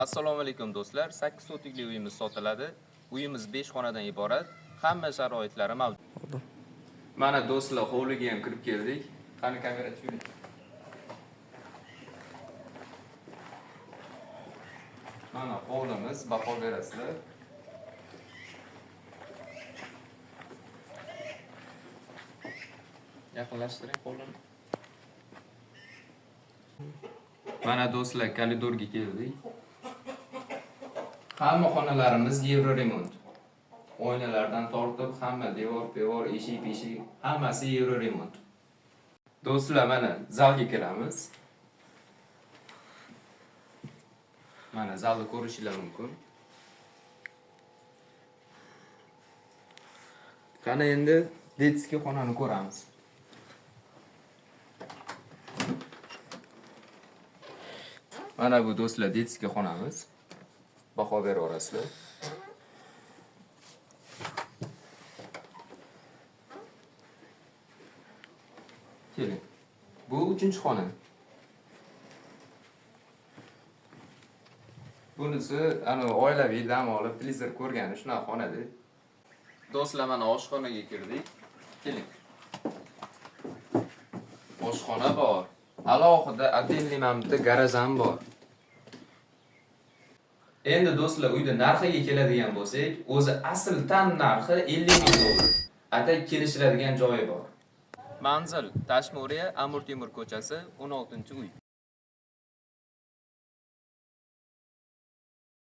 Assalomu alaykum do'stlar. 8 sotikli uyimiz sotiladi. Uyimiz 5 xonadan iborat. Hamma sharoitlari mavjud. Mana do'stlar, hovliga ham kirib keldik. Qani kamera tushiring. Mana hovlimiz, baho berasizlar. Yaqinlashtiring hovlini. Mana do'stlar, koridorga keldik. Hamma xonalarimiz Euro remont. Oynalardan tortib, hamma devor, eshik, hammasi Euro remont. Do'stlar, mana zalga kiramiz. Mana zalni ko'rishingiz mumkin. Qani endi detskiy xonani ko'ramiz. Mana bu do'stlar detskiy xonamiz. Baho beraverasizlar. Keling. Bu 3-xona. Bunisi oilaviy dam olib, televizor ko'rgani shunaqa xonada. Do'stlar, mana oshxonaga kirdik. Keling. Oshxona bor. Alohida отдельный mana bitta garaj ham bor. Endi do'stlar, uyda narxiga keladigan bo'lsak, o'zi asl tan narxi 50 ming dollar. Atak kelishiladigan joyi bor. Manzil Tashmuriya, Amir Temur ko'chasi, 16-uy.